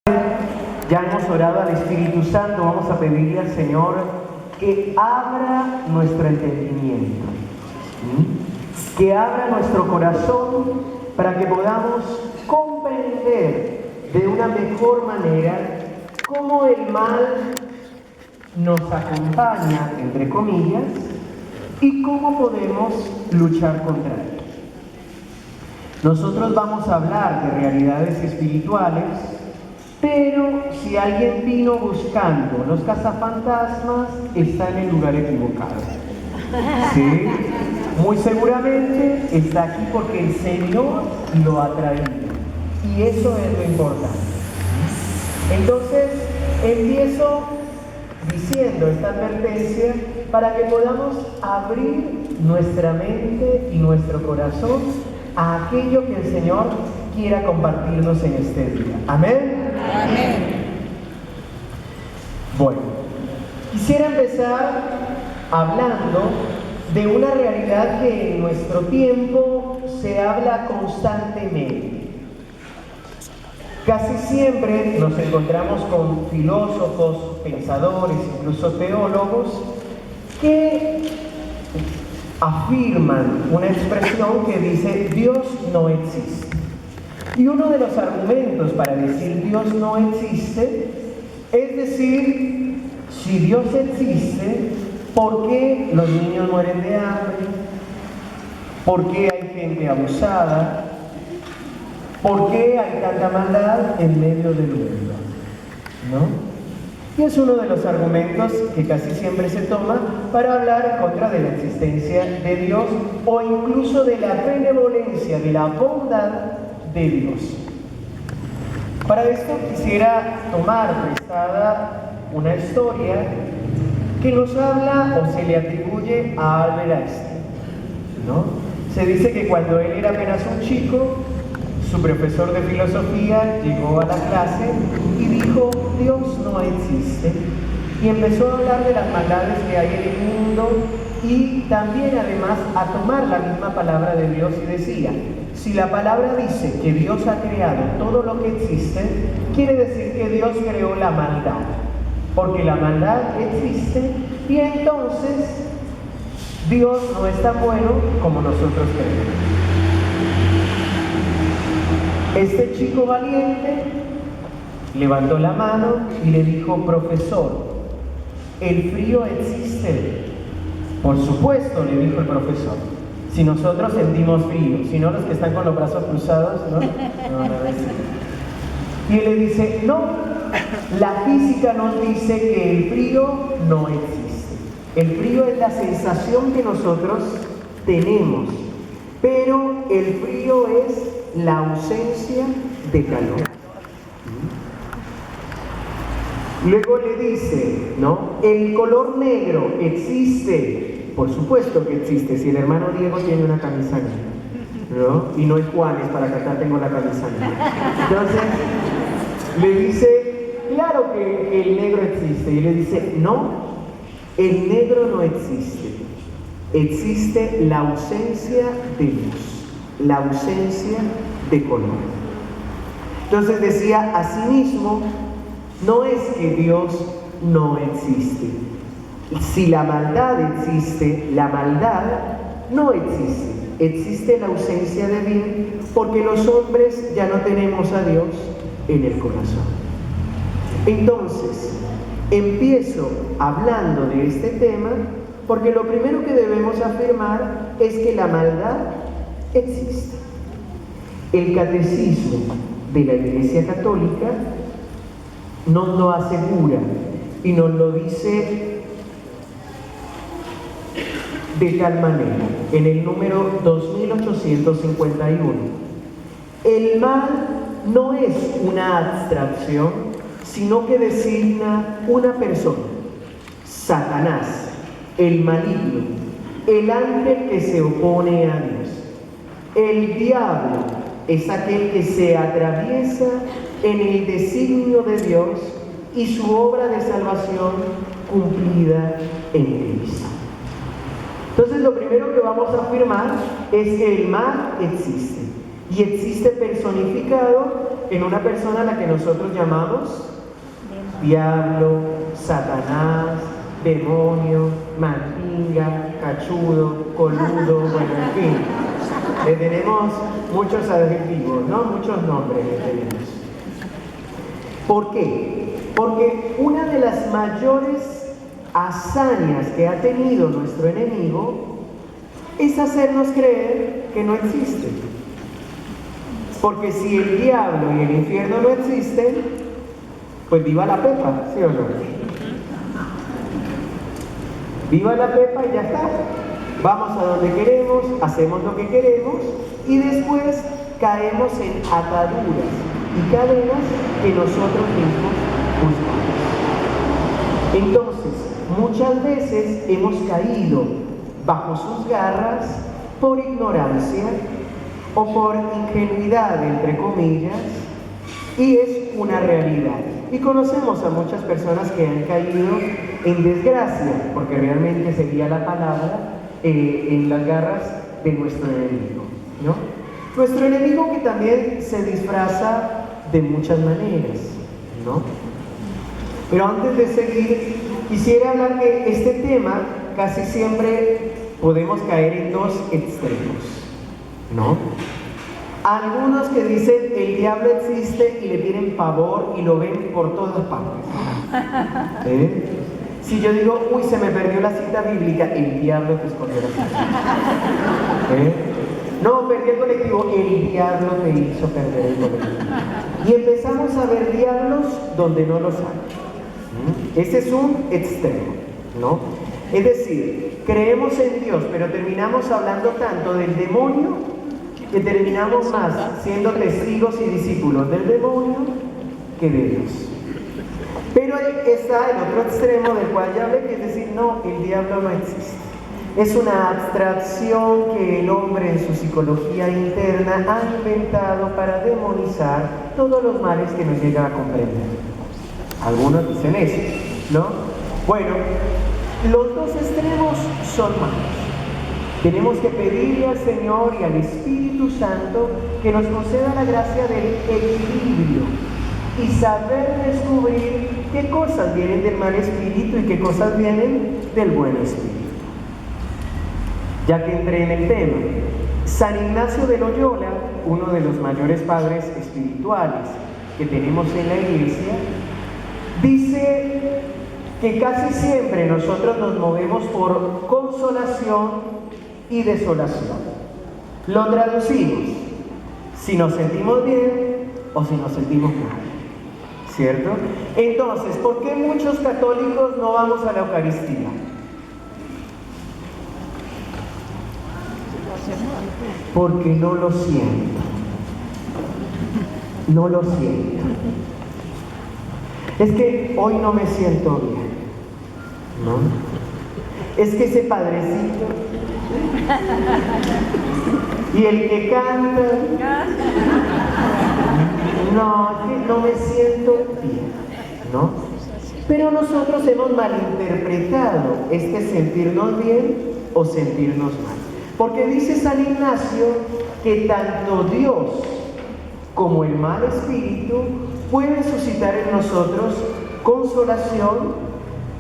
Ya hemos orado al Espíritu Santo, vamos a pedirle al Señor que abra nuestro entendimiento, que abra nuestro corazón para que podamos comprender de una mejor manera cómo el mal nos acompaña, entre comillas, y cómo podemos luchar contra él. Nosotros vamos a hablar de realidades espirituales, pero si alguien vino buscando los cazafantasmas, está en el lugar equivocado. ¿Sí? Muy seguramente está aquí porque el Señor lo ha traído. Y eso es lo importante. Entonces, empiezo diciendo esta advertencia para que podamos abrir nuestra mente y nuestro corazón a aquello que el Señor quiera compartirnos en este día. Amén. Amén. Bueno, quisiera empezar hablando de una realidad que en nuestro tiempo se habla constantemente. Casi siempre nos encontramos con filósofos, pensadores, incluso teólogos, que afirman una expresión que dice Dios no existe. Y uno de los argumentos para decir Dios no existe es decir, si Dios existe, ¿por qué los niños mueren de hambre? ¿Por qué hay gente abusada? ¿Por qué hay tanta maldad en medio del mundo? ¿No? Y es uno de los argumentos que casi siempre se toma para hablar en contra de la existencia de Dios o incluso de la benevolencia, de la bondad de Dios. Para esto quisiera tomar prestada una historia que nos habla o se le atribuye a Albert Einstein, ¿no? Se dice que cuando él era apenas un chico, su profesor de filosofía llegó a la clase y dijo, Dios no existe. Y empezó a hablar de las maldades que hay en el mundo y también además a tomar la misma palabra de Dios y decía, si la palabra dice que Dios ha creado todo lo que existe, quiere decir que Dios creó la maldad, porque la maldad existe y entonces Dios no es tan bueno como nosotros creemos. Este chico valiente levantó la mano y le dijo, profesor, ¿el frío existe? Por supuesto, le dijo el profesor. Si nosotros sentimos frío, si no los que están con los brazos cruzados, ¿no? Y él le dice, no, la física nos dice que el frío no existe. El frío es la sensación que nosotros tenemos, pero el frío es la ausencia de calor. Luego le dice, ¿no? ¿El color negro existe? Por supuesto que existe. Si el hermano Diego tiene una camisa negra, ¿no? Y no es Juanes, para que acá tengo la camisa negra. Entonces, le dice, claro que el negro existe. Y le dice, no, el negro no existe. Existe la ausencia de luz, la ausencia de color. Entonces decía, asimismo, no es que Dios no existe. Si la maldad existe, la maldad no existe. Existe la ausencia de bien porque los hombres ya no tenemos a Dios en el corazón. Entonces, empiezo hablando de este tema porque lo primero que debemos afirmar es que la maldad existe. El catecismo de la Iglesia Católica nos lo asegura y nos lo dice de tal manera, en el número 2851. El mal no es una abstracción, sino que designa una persona, Satanás, el maligno, el ángel que se opone a Dios. El diablo es aquel que se atraviesa en el designio de Dios y su obra de salvación cumplida en Cristo. Entonces lo primero que vamos a afirmar es que el mal existe y existe personificado en una persona a la que nosotros llamamos diablo, Satanás, demonio, mandinga, cachudo, coludo, bueno, en fin. Le tenemos muchos adjetivos, ¿no? Muchos nombres le tenemos. ¿Por qué? Porque una de las mayores hazañas que ha tenido nuestro enemigo es hacernos creer que no existe. Porque si el diablo y el infierno no existen, pues viva la pepa, ¿sí o no? Viva la pepa y ya está. Vamos a donde queremos, hacemos lo que queremos y después caemos en ataduras y cadenas que nosotros mismos buscamos. Entonces, muchas veces hemos caído bajo sus garras por ignorancia o por ingenuidad, entre comillas, y es una realidad. Y conocemos a muchas personas que han caído en desgracia, porque realmente sería la palabra, en las garras de nuestro enemigo, ¿no? Nuestro enemigo que también se disfraza de muchas maneras, ¿no? Pero antes de seguir, quisiera hablar que este tema casi siempre podemos caer en dos extremos, ¿no? Algunos que dicen el diablo existe y le tienen pavor y lo ven por todas partes. Si yo digo, uy, se me perdió la cita bíblica, el diablo te escondió la cita. No, perdí el colectivo, el diablo te hizo perder el colectivo. Y empezamos a ver diablos donde no los hay. Ese es un extremo, ¿no? Es decir, creemos en Dios, pero terminamos hablando tanto del demonio que terminamos más siendo testigos y discípulos del demonio que de Dios. Pero está el otro extremo del cual ya hablé, que es decir, no, el diablo no existe. Es una abstracción que el hombre en su psicología interna ha inventado para demonizar todos los males que nos llegan a comprender. Algunos dicen eso, ¿no? Bueno, los dos extremos son malos. Tenemos que pedirle al Señor y al Espíritu Santo que nos conceda la gracia del equilibrio y saber descubrir qué cosas vienen del mal espíritu y qué cosas vienen del buen espíritu. Ya que entré en el tema, San Ignacio de Loyola, uno de los mayores padres espirituales que tenemos en la Iglesia, dice que casi siempre nosotros nos movemos por consolación y desolación. Lo traducimos, si nos sentimos bien o si nos sentimos mal, ¿cierto? Entonces, ¿por qué muchos católicos no vamos a la Eucaristía? Porque no lo siento. No lo siento. Es que hoy no me siento bien, ¿no? Es que ese padrecito y el que canta, no, es que no me siento bien, ¿no? Pero nosotros hemos malinterpretado este sentirnos bien o sentirnos mal. Porque dice San Ignacio que tanto Dios como el mal espíritu pueden suscitar en nosotros consolación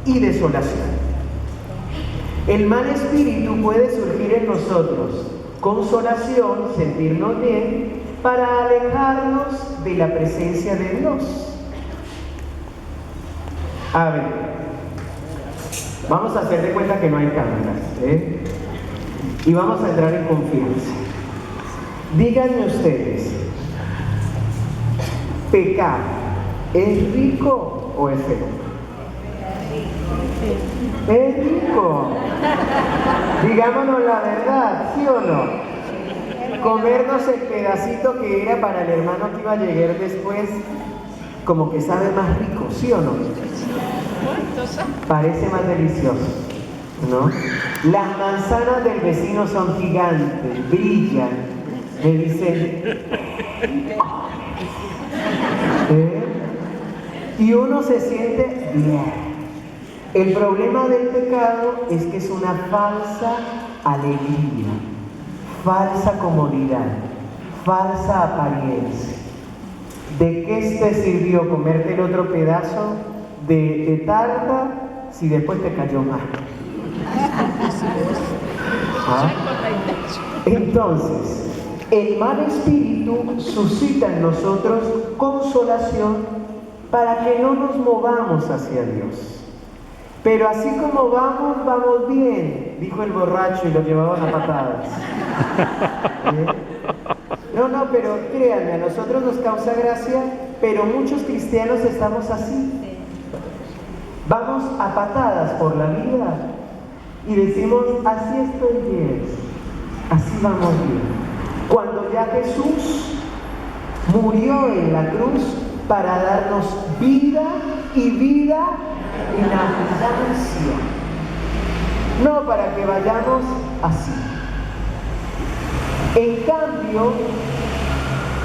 y desolación. El mal espíritu puede surgir en nosotros consolación, sentirnos bien, para alejarnos de la presencia de Dios. A ver, vamos a hacer de cuenta que no hay cámaras, y vamos a entrar en confianza. Díganme ustedes, ¿pecar es rico o es feo? Es rico. Digámonos la verdad, ¿sí o no? Comernos el pedacito que era para el hermano que iba a llegar después, como que sabe más rico, ¿sí o no? Parece más delicioso, ¿no? Las manzanas del vecino son gigantes, brillan, me dicen, y uno se siente bien. El problema del pecado es que es una falsa alegría, falsa comodidad, falsa apariencia. ¿de qué te sirvió comerte el otro pedazo de tarta si después te cayó mal? ¿Ah? Entonces, el mal espíritu suscita en nosotros consolación para que no nos movamos hacia Dios. Pero así como vamos, vamos bien, dijo el borracho y lo llevaban a patadas. No, pero créanme, a nosotros nos causa gracia, pero muchos cristianos estamos así. Vamos a patadas por la vida y decimos, así estoy bien, así vamos bien. Cuando ya Jesús murió en la cruz para darnos vida y vida en abundancia, no para que vayamos así. En cambio,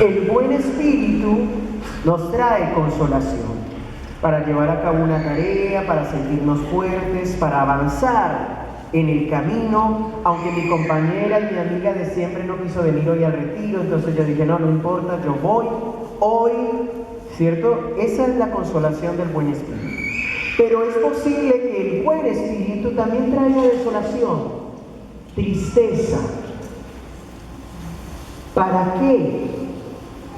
el buen espíritu nos trae consolación para llevar a cabo una tarea, para sentirnos fuertes, para avanzar en el camino. Aunque mi compañera y mi amiga de siempre no quiso venir hoy al retiro, entonces yo dije, no importa, yo voy hoy, ¿cierto? Esa es la consolación del buen espíritu. Pero es posible que el buen espíritu también traiga desolación, tristeza. ¿Para qué?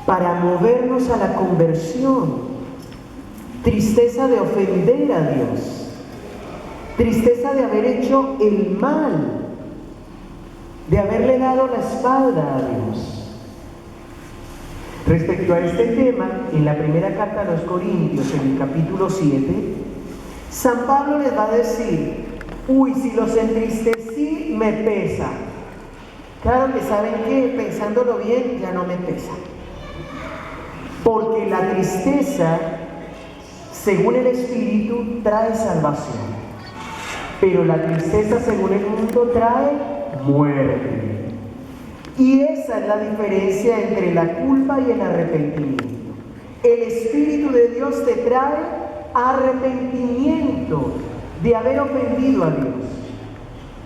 Para movernos a la conversión. Tristeza de ofender a Dios. Tristeza de haber hecho el mal, de haberle dado la espalda a Dios. Respecto a este tema, en la primera carta a los Corintios, en el capítulo 7, San Pablo les va a decir, si los entristecí, me pesa. Claro que saben que, pensándolo bien, ya no me pesa. Porque la tristeza, según el Espíritu, trae salvación. Pero la tristeza, según el mundo, trae muerte. Y esa es la diferencia entre la culpa y el arrepentimiento. El Espíritu de Dios te trae arrepentimiento de haber ofendido a Dios.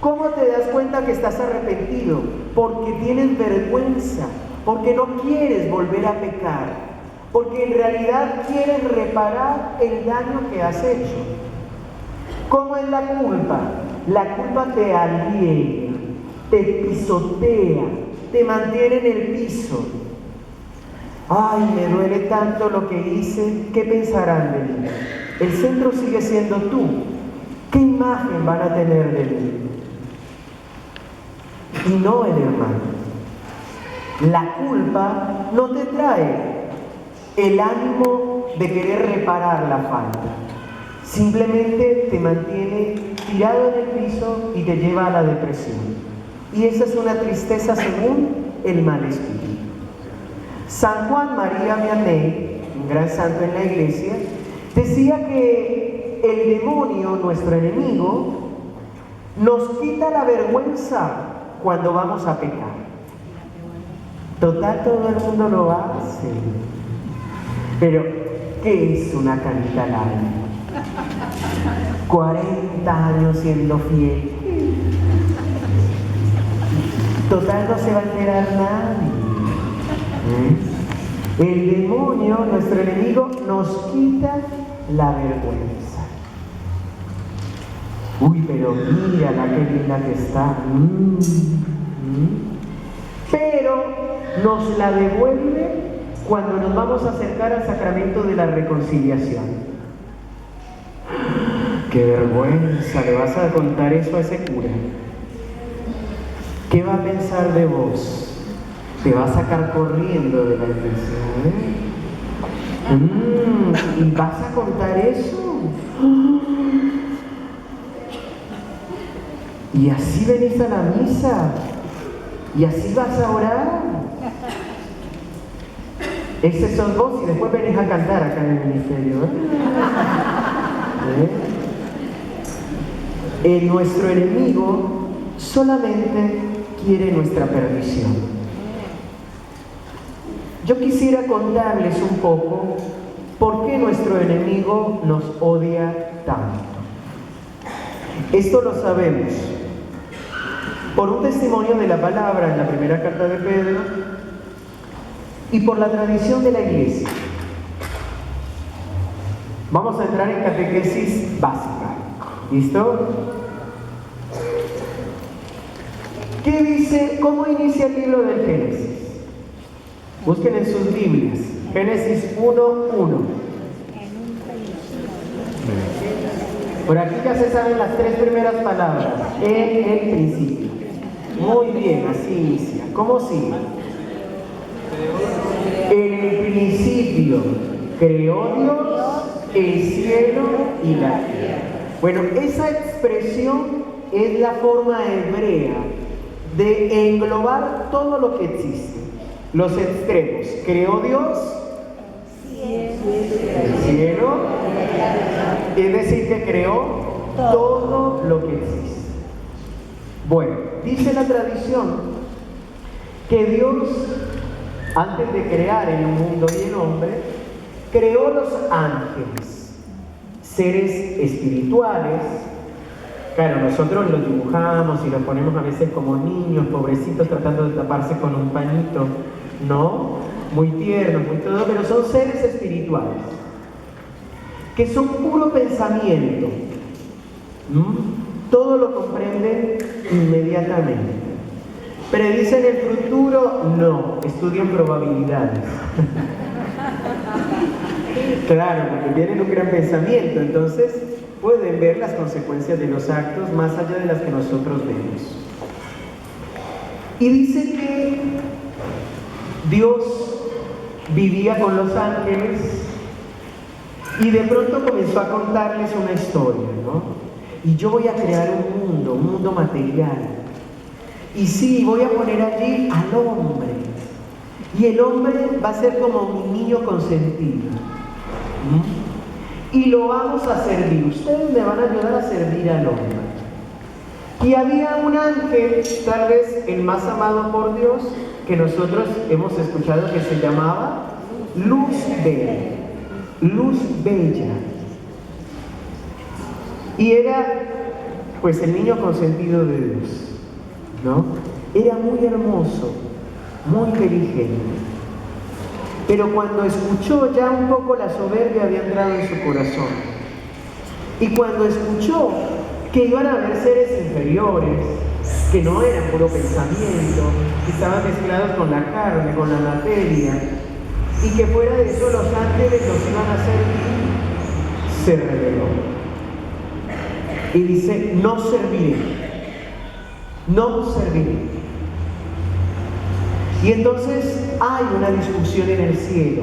¿Cómo te das cuenta que estás arrepentido? Porque tienes vergüenza, porque no quieres volver a pecar, porque en realidad quieres reparar el daño que has hecho. ¿Cómo es la culpa? La culpa te aliena, te pisotea, te mantiene en el piso. Ay, me duele tanto lo que hice, ¿qué pensarán de mí? El centro sigue siendo tú. ¿Qué imagen van a tener de mí? Y no el hermano. La culpa no te trae el ánimo de querer reparar la falta. Simplemente te mantiene tirado en el piso y te lleva a la depresión. Y esa es una tristeza según el mal espíritu. San Juan María Vianney, un gran santo en la iglesia, decía que el demonio, nuestro enemigo, nos quita la vergüenza cuando vamos a pecar. Total, todo el mundo lo hace. Pero, ¿qué es una canita al aire? 40 años siendo fiel. Total, no se va a enterar nadie. El demonio, nuestro enemigo, nos quita la vergüenza. Pero mírala, qué linda que está. Pero nos la devuelve cuando nos vamos a acercar al sacramento de la reconciliación. ¡Qué vergüenza! ¿Le vas a contar eso a ese cura? ¿Qué va a pensar de vos? Te va a sacar corriendo de la iglesia, ¿Y vas a contar eso? Y así venís a la misa, y así vas a orar. Ese sos vos y después venís a cantar acá en el ministerio. Nuestro enemigo solamente quiere nuestra perdición. Yo quisiera contarles un poco por qué nuestro enemigo nos odia tanto. Esto lo sabemos por un testimonio de la palabra en la primera carta de Pedro y por la tradición de la iglesia. Vamos a entrar en catequesis básica. ¿Listo? ¿Qué dice? ¿Cómo inicia el libro del Génesis? Busquen en sus Biblias. Génesis 1:1. Por aquí ya se saben las 3 primeras palabras. En el principio. Muy bien, así inicia. ¿Cómo sigue? En el principio creó Dios el cielo y la tierra. Bueno, esa expresión es la forma hebrea de englobar todo lo que existe. Los extremos. Creó Dios el cielo, es decir, que creó todo lo que existe. Bueno, dice la tradición que Dios, antes de crear el mundo y el hombre, creó los ángeles, seres espirituales. Claro, nosotros los dibujamos y los ponemos a veces como niños, pobrecitos, tratando de taparse con un pañito, ¿no? Muy tiernos, muy todo, pero son seres espirituales, que son puro pensamiento. Todo lo comprenden inmediatamente. ¿Predicen el futuro? No, estudian probabilidades. Claro, porque tienen un gran pensamiento, entonces pueden ver las consecuencias de los actos más allá de las que nosotros vemos. Y dice que Dios vivía con los ángeles y de pronto comenzó a contarles una historia, ¿no? Y yo voy a crear un mundo material. Y sí, voy a poner allí al hombre. Y el hombre va a ser como mi niño consentido. Y lo vamos a servir. Ustedes me van a ayudar a servir al hombre. Y había un ángel, tal vez el más amado por Dios, que nosotros hemos escuchado, que se llamaba Luzbel, Luz Bella. Y era pues el niño consentido de Dios, ¿no? Era muy hermoso, muy inteligente. Pero cuando escuchó, ya un poco la soberbia había entrado en su corazón. Y cuando escuchó que iban a haber seres inferiores, que no eran puro pensamiento, que estaban mezclados con la carne, con la materia, y que fuera de eso los ángeles los iban a servir, se rebeló. Y dice, no serviré, no serviré. Y entonces hay una discusión en el cielo,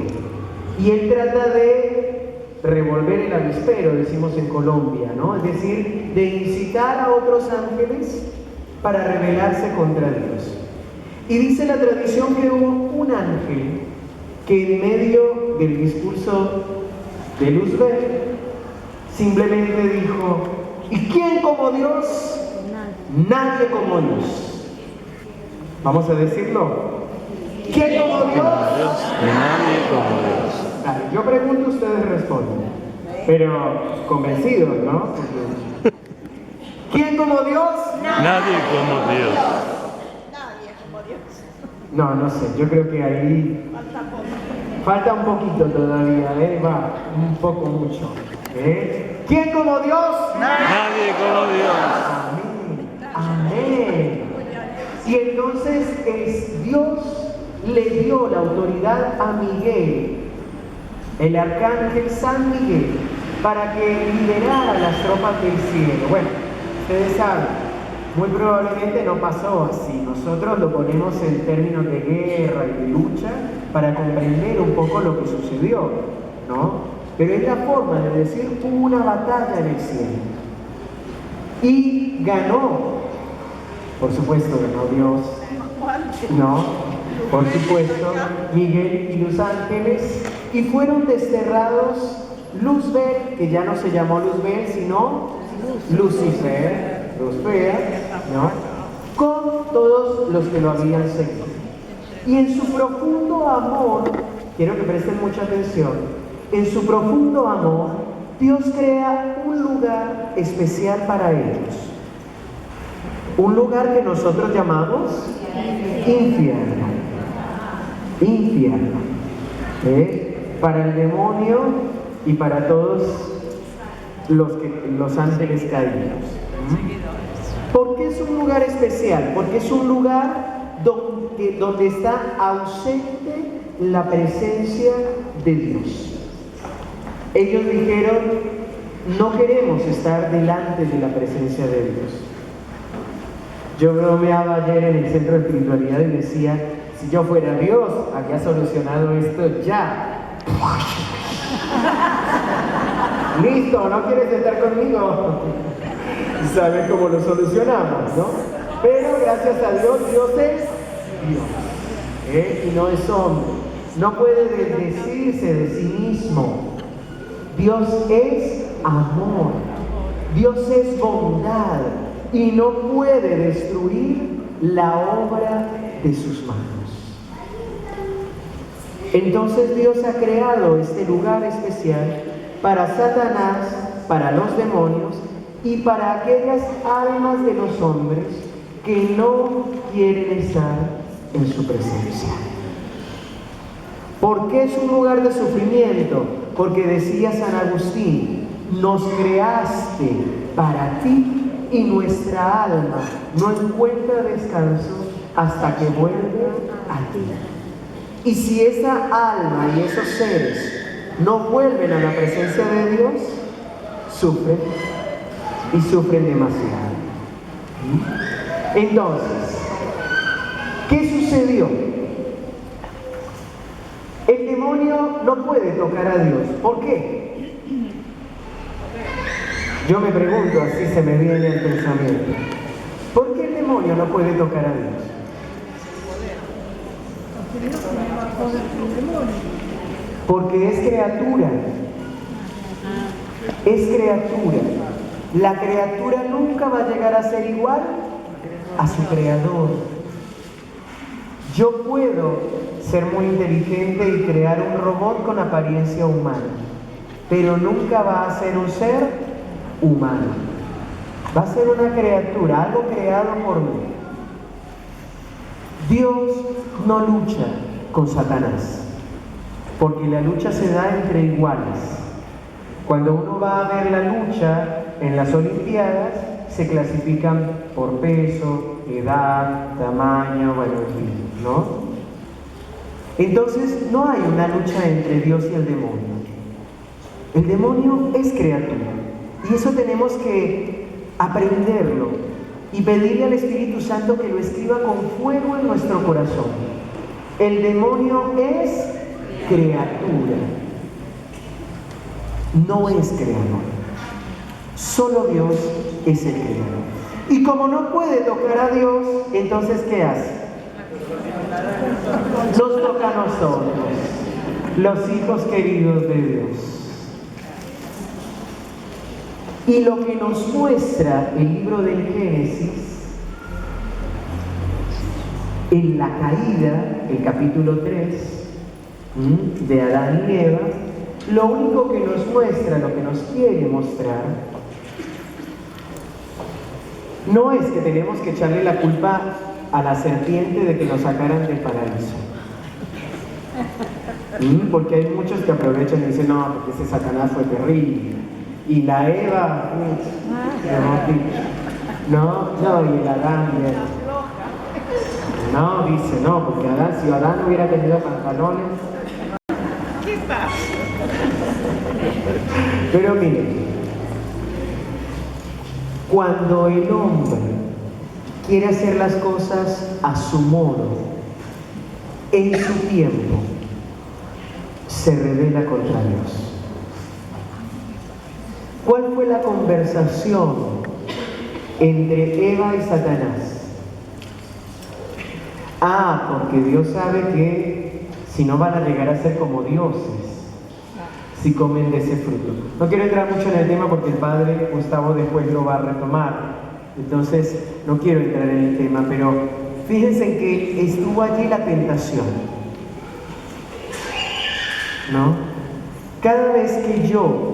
y él trata de revolver el avispero, decimos en Colombia, ¿no? Es decir, de incitar a otros ángeles para rebelarse contra Dios. Y dice la tradición que hubo un ángel que en medio del discurso de Luzbel simplemente dijo, ¿y quién como Dios? Nadie como Dios. Vamos a decirlo. ¿Quién como Dios? Nadie como Dios. Vale, yo pregunto, ustedes responden. Pero convencidos, ¿no? Porque... ¿quién como Dios? Nadie como Dios. Nadie como Dios. No, no sé, yo creo que ahí falta un poquito todavía, va, un poco mucho. ¿Quién como Dios? Nadie como Dios. Amén. Amén. Y entonces Dios le dio la autoridad a Miguel, el arcángel San Miguel, para que liderara las tropas del cielo. Bueno, ustedes saben, muy probablemente no pasó así. Nosotros lo ponemos en términos de guerra y de lucha para comprender un poco lo que sucedió, ¿no? Pero es la forma de decir, hubo una batalla en el cielo. Y ganó. Por supuesto, ganó Dios. No, por supuesto, Miguel y los ángeles. Y fueron desterrados Luzbel, que ya no se llamó Luzbel, sino Lucifer, Luz fea, ¿no? Con todos los que lo habían seguido. Y en su profundo amor, quiero que presten mucha atención, en su profundo amor, Dios crea un lugar especial para ellos. Un lugar que nosotros llamamos infierno. Infierno. Para el demonio y para todos los ángeles caídos. ¿Por qué es un lugar especial? Porque es un lugar donde está ausente la presencia de Dios. Ellos dijeron, no queremos estar delante de la presencia de Dios. Yo bromeaba ayer en el centro de espiritualidad y decía, si yo fuera Dios, había solucionado esto ya. Listo, ¿no quieres estar conmigo? ¿Saben cómo lo solucionamos, no? Pero gracias a Dios, Dios es Dios, y no es hombre. No puede desdecirse de sí mismo. Dios es amor. Dios es bondad y no puede destruir la obra de sus manos. Entonces Dios ha creado este lugar especial para Satanás, para los demonios y para aquellas almas de los hombres que no quieren estar en su presencia. ¿Por qué es un lugar de sufrimiento? Porque decía San Agustín, nos creaste para ti y nuestra alma no encuentra descanso hasta que vuelve a ti. Y si esa alma y esos seres no vuelven a la presencia de Dios, sufren y sufren demasiado. Entonces, ¿qué sucedió? El demonio no puede tocar a Dios. ¿Por qué? Yo me pregunto, así se me viene el pensamiento. ¿Por qué el demonio no puede tocar a Dios? Porque es criatura. Es criatura. La criatura nunca va a llegar a ser igual a su creador. Yo puedo ser muy inteligente y crear un robot con apariencia humana, pero nunca va a ser un ser humano. Va a ser una criatura, algo creado por mí. Dios no lucha con Satanás, porque la lucha se da entre iguales. Cuando uno va a ver la lucha en las Olimpiadas, se clasifican por peso, edad, tamaño, bueno, en fin, ¿no? Entonces no hay una lucha entre Dios y el demonio. El demonio es criatura y eso tenemos que aprenderlo y pedirle al Espíritu Santo que lo escriba con fuego en nuestro corazón. El demonio es criatura, no es creador. Solo Dios es el creador. Y como no puede tocar a Dios, entonces ¿qué hace? Nos toca a nosotros, los hijos queridos de Dios. Y lo que nos muestra el libro del Génesis, en la caída, el capítulo 3, de Adán y Eva, lo único que nos muestra, lo que nos quiere mostrar, no es que tenemos que echarle la culpa a la serpiente de que nos sacaran del paraíso. Porque hay muchos que aprovechan y dicen, no, porque ese Satanás fue terrible. Y la Eva, no, y el Adán, no, dice, no, porque Adán, si Adán no hubiera tenido pantalones. ¿Qué pasa? Pero miren, cuando el hombre quiere hacer las cosas a su modo, en su tiempo, se rebela contra Dios. ¿Cuál fue la conversación entre Eva y Satanás? Porque Dios sabe que si no van a llegar a ser como dioses si comen de ese fruto. No quiero entrar mucho en el tema porque el padre Gustavo después lo va a retomar. Entonces, no quiero entrar en el tema, pero fíjense que estuvo allí la tentación, ¿no? Cada vez que yo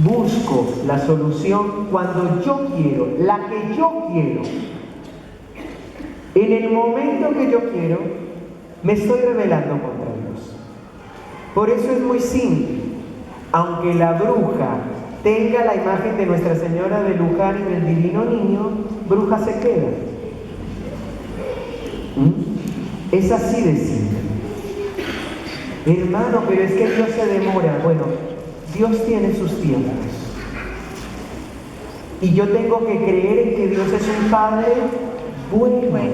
busco la solución cuando yo quiero, la que yo quiero, en el momento que yo quiero, me estoy rebelando contra Dios. Por eso es muy simple. aunque la bruja tenga la imagen de Nuestra Señora de Luján y del Divino Niño, bruja se queda. Es así de simple. Hermano, pero es que Dios se demora. Bueno, Dios tiene sus tiempos. Y yo tengo que creer en que Dios es un Padre bueno,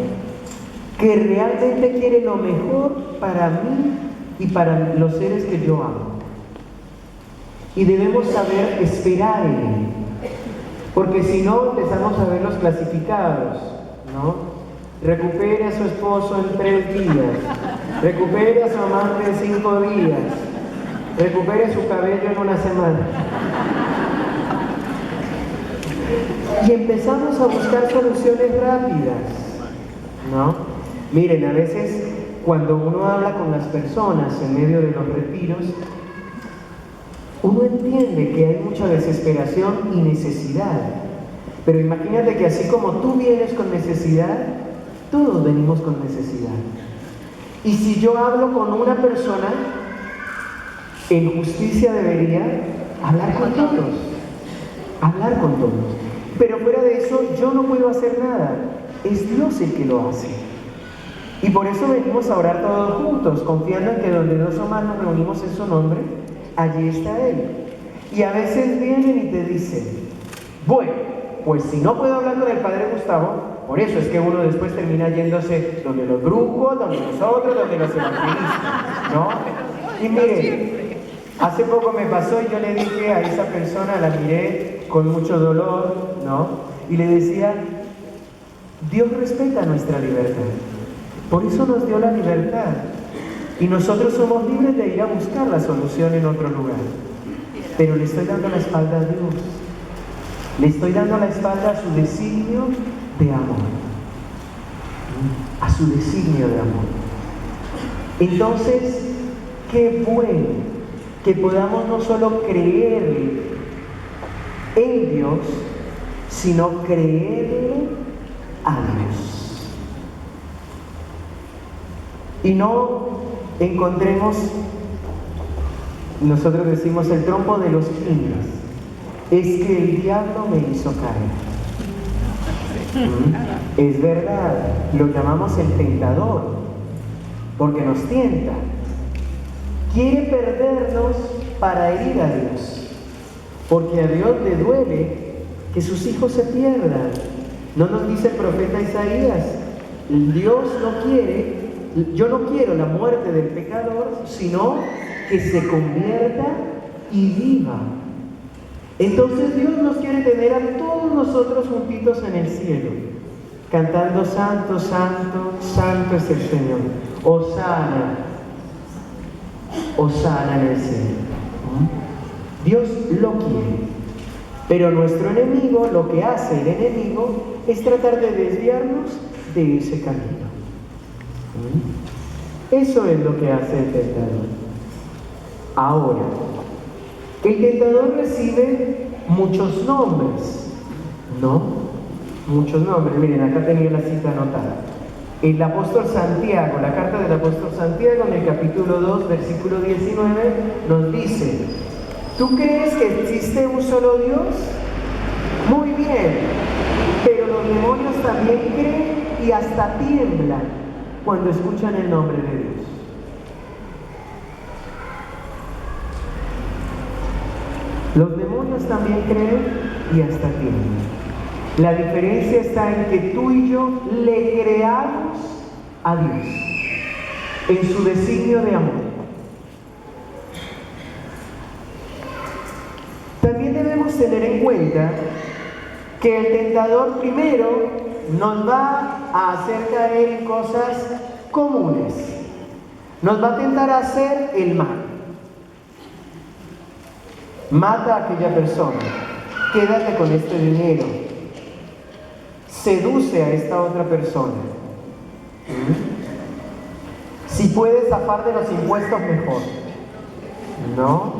que realmente quiere lo mejor para mí y para los seres que yo amo. Y debemos saber esperar en Él, porque si no empezamos a ver los clasificados, ¿no? Recupere a su esposo en 3 días, recupere a su amante en 5 días, recupere su cabello en 1 semana. Y empezamos a buscar soluciones rápidas, ¿no? Miren, a veces cuando uno habla con las personas en medio de los retiros, uno entiende que hay mucha desesperación y necesidad. Pero imagínate que así como tú vienes con necesidad, todos venimos con necesidad. Y si yo hablo con una persona, en justicia debería hablar con todos. Hablar con todos. Pero fuera de eso, yo no puedo hacer nada. Es Dios el que lo hace. Y por eso venimos a orar todos juntos, confiando en que donde 2 o más nos reunimos en su nombre, allí está Él. Y a veces vienen y te dicen, bueno, pues si no puedo hablar con el Padre Gustavo, por eso es que uno después termina yéndose donde los brujos, donde los otros, donde los evangelistas, ¿no? Y miren, hace poco me pasó y yo le dije a esa persona, la miré con mucho dolor, ¿no? Y le decía, Dios respeta nuestra libertad. Por eso nos dio la libertad. Y nosotros somos libres de ir a buscar la solución en otro lugar. Pero le estoy dando la espalda a Dios. Le estoy dando la espalda a su designio de amor. A su designio de amor. Entonces, qué bueno que podamos no solo creer en Dios, sino creerle a Dios. Y no encontremos, nosotros decimos, el trompo de los niños. Es que el diablo me hizo caer. Es verdad, lo llamamos el tentador, porque nos tienta. Quiere perdernos para herir a Dios, porque a Dios le duele que sus hijos se pierdan. ¿No nos dice el profeta Isaías? Dios no quiere, yo no quiero la muerte del pecador, sino que se convierta y viva. Entonces Dios nos quiere tener a todos nosotros juntitos en el cielo, cantando santo, santo, santo es el Señor. Hosana, hosana en el cielo. Dios lo quiere. Pero nuestro enemigo, lo que hace el enemigo, es tratar de desviarnos de ese camino. Eso es lo que hace el tentador. Ahora, el tentador recibe muchos nombres, ¿no? Muchos nombres. Miren, acá tenía la cita anotada. El apóstol Santiago, la carta del apóstol Santiago, en el capítulo 2, versículo 19, nos dice: ¿tú crees que existe un solo Dios? Muy bien, pero los demonios también creen y hasta tiemblan cuando escuchan el nombre de Dios. Los demonios también creen y hasta tiemblan. La diferencia está en que tú y yo le creamos a Dios en su designio de amor. También debemos tener en cuenta que el tentador primero nos va a hacer caer en cosas comunes. Nos va a tentar a hacer el mal. Mata a aquella persona, quédate con este dinero, seduce a esta otra persona. Si puedes zafar de los impuestos, mejor. ¿No?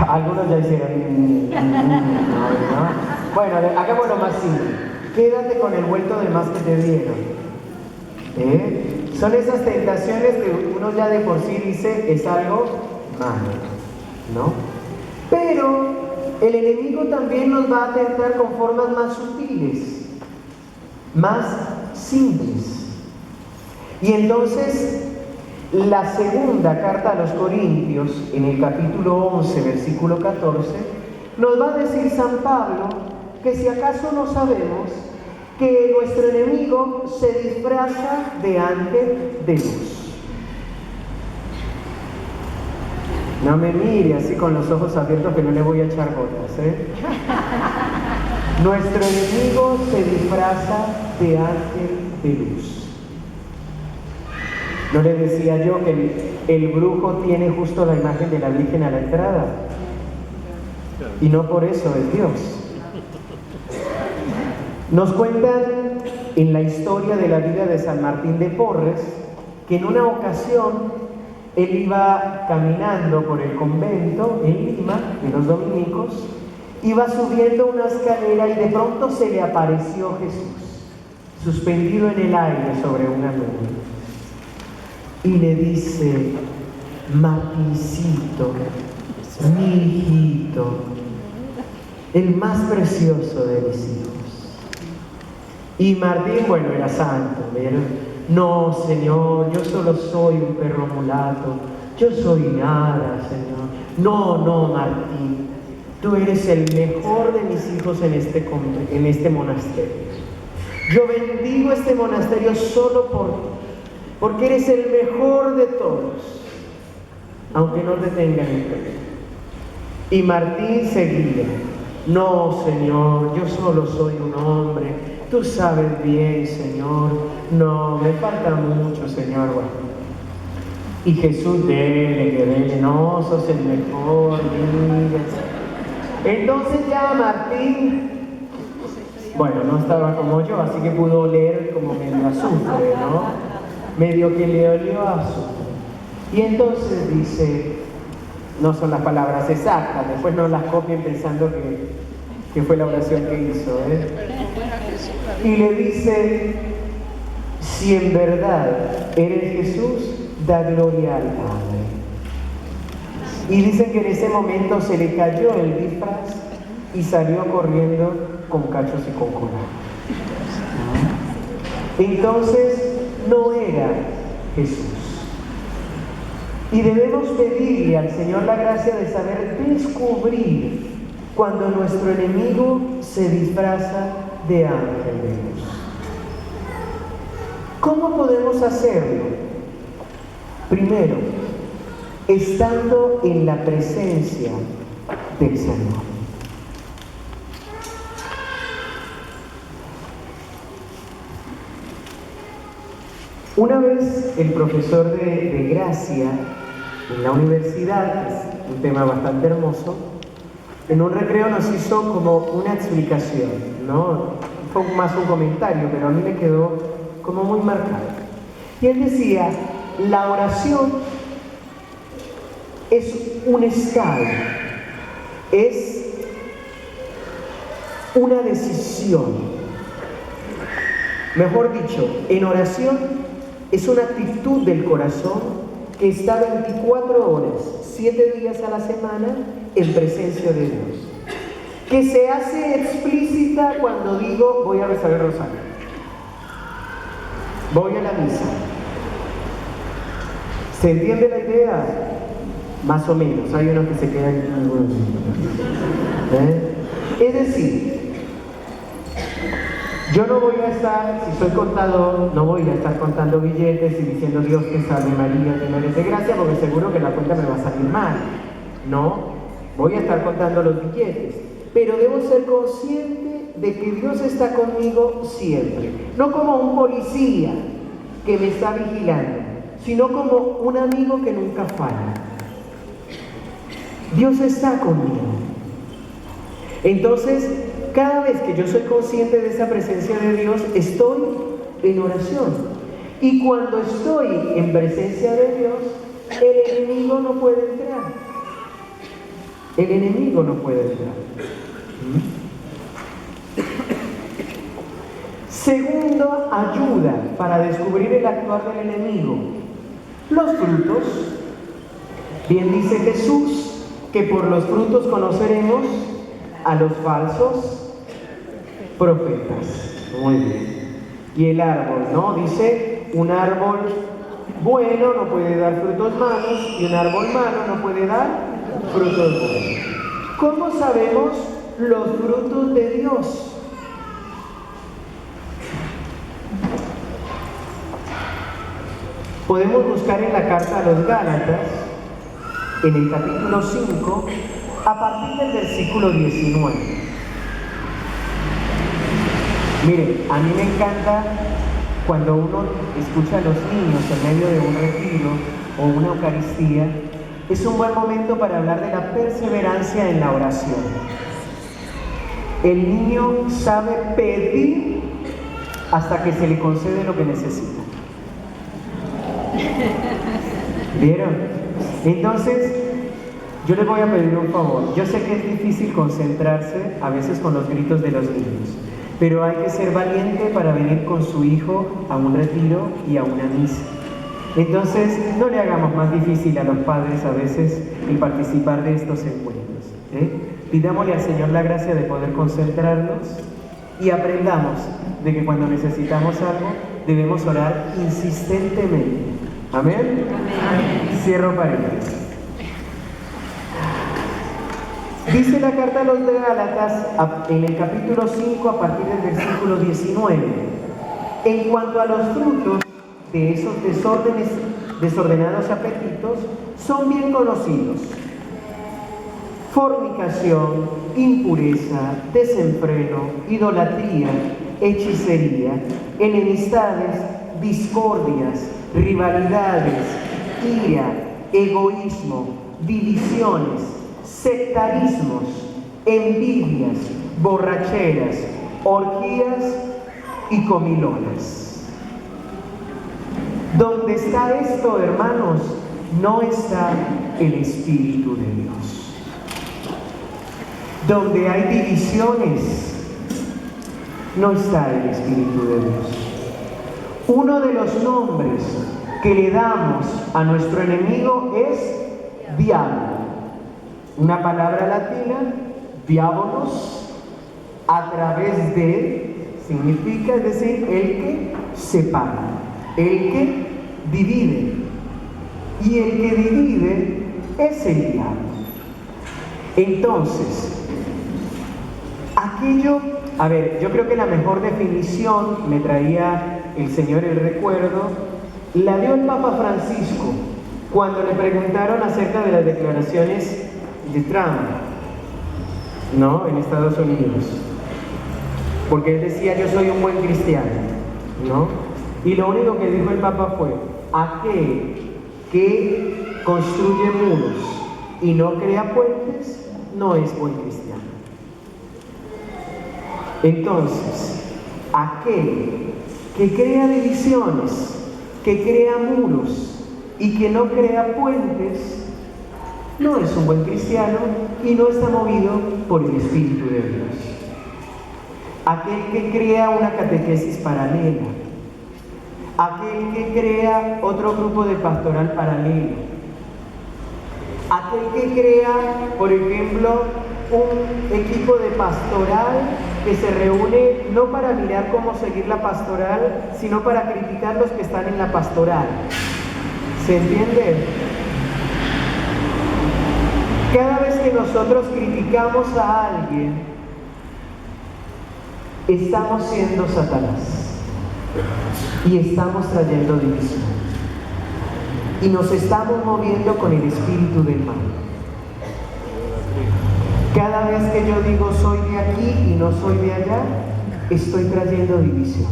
Algunos ya hicieron. ¿No? Bueno, hagámoslo más simple. Quédate con el vuelto de más que te dieron. Son esas tentaciones que uno ya de por sí dice es algo malo. ¿no? Pero el enemigo también nos va a tentar con formas más sutiles, más simples. Y entonces, la segunda carta a los Corintios, en el capítulo 11, versículo 14, nos va a decir San Pablo que si acaso no sabemos que nuestro enemigo se disfraza de ángel de luz. No me mire así con los ojos abiertos que no le voy a echar gotas, ¿eh? Nuestro enemigo se disfraza de ángel de luz. ¿No le decía yo que el brujo tiene justo la imagen de la Virgen a la entrada? Y no por eso es Dios. Nos cuentan en la historia de la vida de San Martín de Porres que en una ocasión él iba caminando por el convento en Lima, de los dominicos, iba subiendo una escalera y de pronto se le apareció Jesús, suspendido en el aire sobre una nube. Y le dice: Martincito, mi hijito, el más precioso de mis hijos. Y Martín, bueno, era santo, ¿vieron? No, Señor, yo solo soy un perro mulato, yo soy nada, Señor. No, Martín, tú eres el mejor de mis hijos en este monasterio. Yo bendigo este monasterio solo porque eres el mejor de todos, aunque no te tengan en cuenta. Y Martín seguía: no, Señor, yo solo soy un hombre. Tú sabes bien, Señor. No, me falta mucho, Señor. Bueno. Y Jesús, dele, no, sos el mejor, mira. Entonces ya Martín, bueno, no estaba como yo, así que pudo oler como medio azufre, ¿no? Medio que le olió a azufre. Y entonces dice, no son las palabras exactas, después no las copien pensando que fue la oración que hizo, ¿eh? Y le dice: si en verdad eres Jesús, da gloria al Padre. Y dicen que en ese momento se le cayó el disfraz y salió corriendo con cachos y con cola. Entonces no era Jesús. Y debemos pedirle al Señor la gracia de saber descubrir cuando nuestro enemigo se disfraza de ángel de luz. ¿Cómo podemos hacerlo? Primero, estando en la presencia del Señor. Una vez el profesor de Gracia en la universidad, que es un tema bastante hermoso, en un recreo nos hizo como una explicación, ¿no? Fue más un comentario, pero a mí me quedó como muy marcado. Y él decía: la oración es un estado, es una decisión. Mejor dicho, en oración es una actitud del corazón que está 24 horas, 7 días a la semana en presencia de Dios, que se hace explícita cuando digo voy a rezar el rosario, voy a la misa. ¿Se entiende la idea? Más o menos, hay unos que se quedan Es decir, yo no voy a estar, si soy contador, no voy a estar contando billetes y diciendo Dios te salve María, llena eres de gracia, porque seguro que la cuenta me va a salir mal. No, voy a estar contando los billetes, pero debo ser consciente de que Dios está conmigo siempre, no como un policía que me está vigilando, sino como un amigo que nunca falla. Dios está conmigo. Entonces, cada vez que yo soy consciente de esa presencia de Dios, estoy en oración. Y cuando estoy en presencia de Dios, el enemigo no puede entrar. El enemigo no puede entrar. Segundo, ayuda para descubrir el actuar del enemigo. Los frutos. Bien dice Jesús, que por los frutos conoceremos a los falsos profetas. Muy bien. Y el árbol, ¿no? Dice, un árbol bueno no puede dar frutos malos y un árbol malo no puede dar frutos buenos. ¿Cómo sabemos los frutos de Dios? Podemos buscar en la carta a los Gálatas, en el capítulo 5, a partir del versículo 19. Miren, a mí me encanta cuando uno escucha a los niños en medio de un retiro o una Eucaristía. Es un buen momento para hablar de la perseverancia en la oración. El niño sabe pedir hasta que se le concede lo que necesita. ¿Vieron? Entonces, yo les voy a pedir un favor. Yo sé que es difícil concentrarse a veces con los gritos de los niños, pero hay que ser valiente para venir con su hijo a un retiro y a una misa. Entonces, no le hagamos más difícil a los padres a veces el participar de estos encuentros. Pidámosle al Señor la gracia de poder concentrarnos y aprendamos de que cuando necesitamos algo debemos orar insistentemente. ¿Amén? Amén. Cierro paréntesis. Dice la carta a los de Gálatas en el capítulo 5 a partir del versículo 19. En cuanto a los frutos de esos desordenados apetitos, son bien conocidos: fornicación, impureza, desenfreno, idolatría, hechicería, enemistades, discordias, rivalidades, ira, egoísmo, divisiones, sectarismos, envidias, borracheras, orgías y comilonas. Donde está esto, hermanos, no está el Espíritu de Dios. Donde hay divisiones, no está el Espíritu de Dios. Uno de los nombres que le damos a nuestro enemigo es diablo. Una palabra latina, diabolos, a través de, significa, es decir, el que separa, el que divide. Y el que divide es el diablo. Entonces, yo creo que la mejor definición me traía el Señor el recuerdo, la dio el Papa Francisco cuando le preguntaron acerca de las declaraciones de Trump, ¿no? En Estados Unidos. Porque él decía, yo soy un buen cristiano, ¿no? Y lo único que dijo el Papa fue, aquel que construye muros y no crea puentes, no es buen cristiano. Entonces, aquel que crea divisiones, que crea muros y que no crea puentes, no es un buen cristiano y no está movido por el Espíritu de Dios. Aquel que crea una catequesis paralela, aquel que crea otro grupo de pastoral paralelo, aquel que crea, por ejemplo, un equipo de pastoral que se reúne no para mirar cómo seguir la pastoral, sino para criticar los que están en la pastoral. ¿Se entiende? Cada vez que nosotros criticamos a alguien, estamos siendo Satanás y estamos trayendo división y nos estamos moviendo con el espíritu del mal. Cada vez que yo digo soy de aquí y no soy de allá, estoy trayendo división.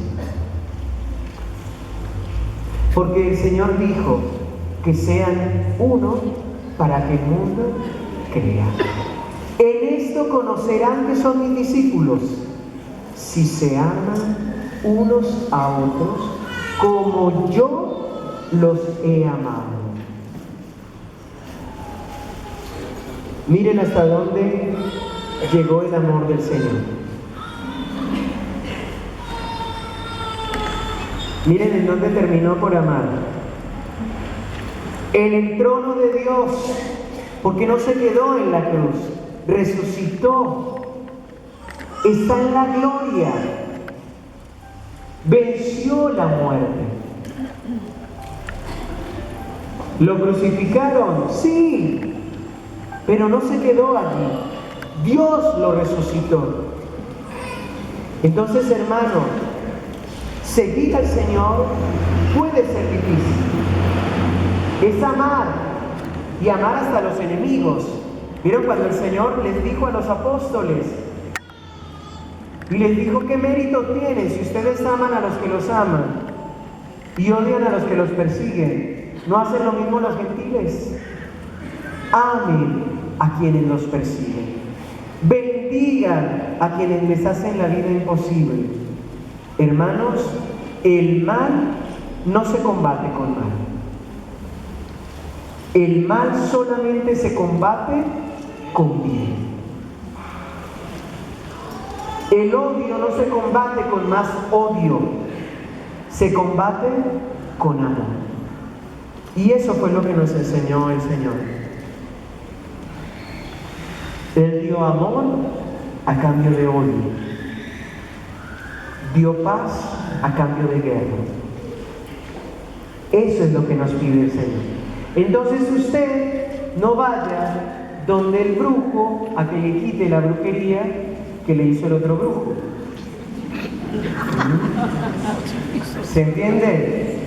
Porque el Señor dijo que sean uno para que el mundo crea. En esto conocerán que son mis discípulos, si se aman unos a otros como yo los he amado. Miren hasta dónde llegó el amor del Señor. Miren en dónde terminó por amar. En el trono de Dios, porque no se quedó en la cruz, resucitó, está en la gloria, venció la muerte. ¿Lo crucificaron? Sí, pero no se quedó allí, Dios lo resucitó. Entonces, hermano, seguir al Señor puede ser difícil. Es amar, y amar hasta los enemigos. ¿Vieron cuando el Señor les dijo a los apóstoles? Y les dijo: ¿qué mérito tiene si ustedes aman a los que los aman y odian a los que los persiguen? ¿No hacen lo mismo los gentiles? Amen a quienes los persiguen. Bendigan a quienes les hacen la vida imposible. Hermanos, el mal no se combate con mal. El mal solamente se combate con bien. El odio no se combate con más odio, se combate con amor. Y eso fue lo que nos enseñó el Señor. Él dio amor a cambio de odio. Dio paz a cambio de guerra. Eso es lo que nos pide el Señor. Entonces usted no vaya donde el brujo a que le quite la brujería que le hizo el otro brujo. ¿Se entiende?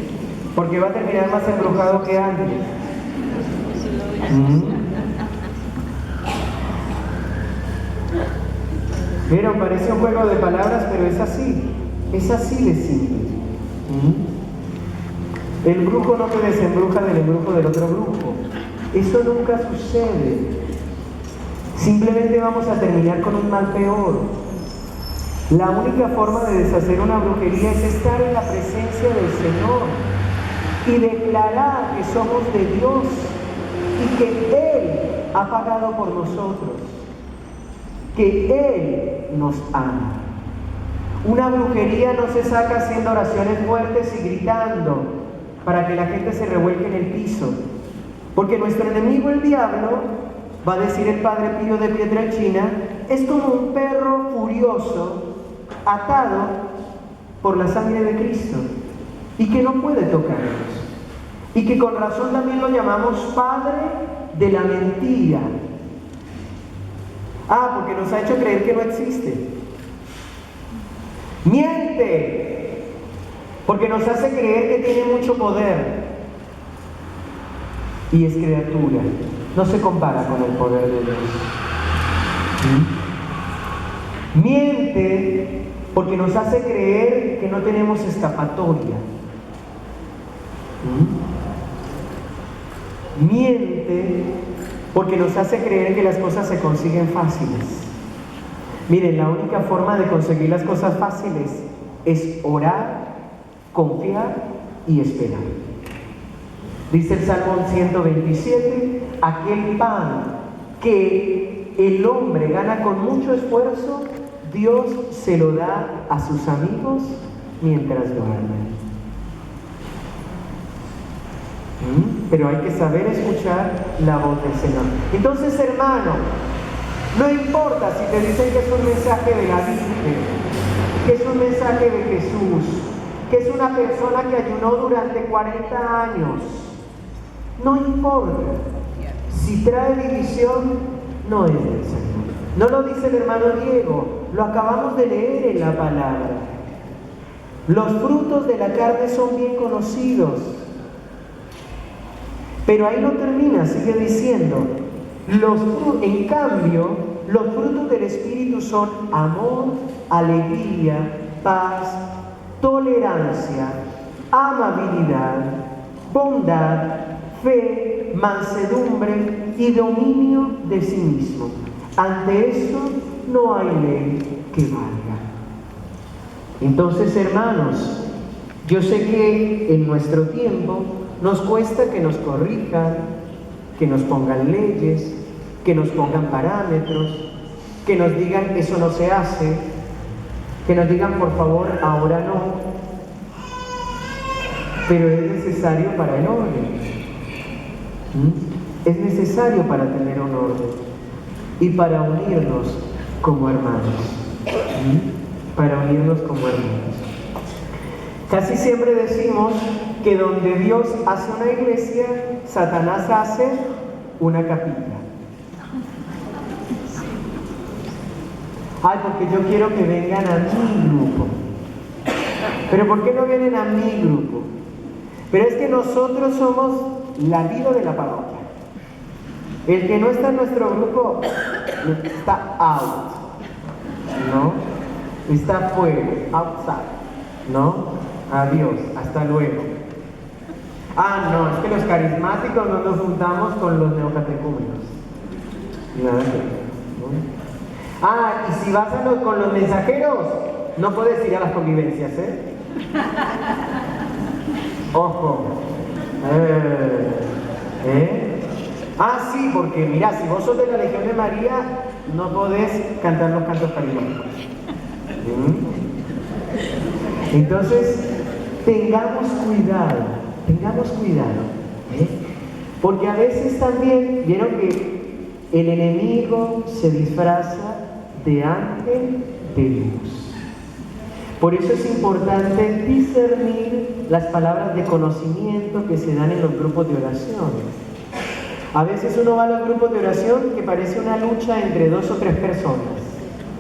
Porque va a terminar más embrujado que antes. Vieron, parece un juego de palabras, pero es así de simple. El brujo no te desembruja del embrujo del otro brujo. Eso nunca sucede. Simplemente vamos a terminar con un mal peor. La única forma de deshacer una brujería es estar en la presencia del Señor y declarar que somos de Dios y que Él ha pagado por nosotros, que Él nos ama. Una brujería no se saca haciendo oraciones fuertes y gritando para que la gente se revuelque en el piso, porque nuestro enemigo, el diablo, va a decir el Padre Pío de Pietrelcina, es como un perro furioso atado por la sangre de Cristo y que no puede tocarnos, y que con razón también lo llamamos padre de la mentira. Porque nos ha hecho creer que no existe. Miente, porque nos hace creer que tiene mucho poder y es criatura, no se compara con el poder de Dios. Miente porque nos hace creer que no tenemos escapatoria. Miente porque nos hace creer que las cosas se consiguen fáciles. Miren, la única forma de conseguir las cosas fáciles es orar, confiar y esperar. Dice el Salmo 127, aquel pan que el hombre gana con mucho esfuerzo, Dios se lo da a sus amigos mientras duermen. Pero hay que saber escuchar la voz del Señor. Entonces, hermano, no importa si te dicen que es un mensaje de la Virgen, que es un mensaje de Jesús, que es una persona que ayunó durante 40 años. No importa. Si trae división, no es del Señor. No lo dice el hermano Diego, lo acabamos de leer en la palabra. Los frutos de la carne son bien conocidos. Pero ahí no termina, sigue diciendo, en cambio, los frutos del Espíritu son amor, alegría, paz, tolerancia, amabilidad, bondad, fe, mansedumbre y dominio de sí mismo. Ante esto no hay ley que valga. Entonces, hermanos, yo sé que en nuestro tiempo nos cuesta que nos corrijan, que nos pongan leyes, que nos pongan parámetros, que nos digan eso no se hace, que nos digan por favor ahora no, pero es necesario para el orden. es necesario para tener un orden y para unirnos como hermanos. Para unirnos como hermanos. Casi siempre decimos que donde Dios hace una iglesia, Satanás hace una capilla. Ay, porque yo quiero que vengan a mi grupo. Pero ¿por qué no vienen a mi grupo? Pero es que nosotros somos la vida de la parroquia. El que no está en nuestro grupo está out, ¿no? Está fuera, outside, ¿no? Adiós, hasta luego. Ah, no, es que los carismáticos no nos juntamos con los neocatecúmenos. Nada que ver, ¿no? Ah, y si vas con los mensajeros, no puedes ir a las convivencias, ¿eh? Ojo. Ah, sí, porque mira, si vos sos de la Legión de María, no podés cantar los cantos carismáticos. Entonces, tengamos cuidado, ¿eh? Porque a veces también, vieron que el enemigo se disfraza de ángel de luz. Por eso es importante discernir las palabras de conocimiento que se dan en los grupos de oración. A veces uno va a los grupos de oración que parece una lucha entre 2 o 3 personas,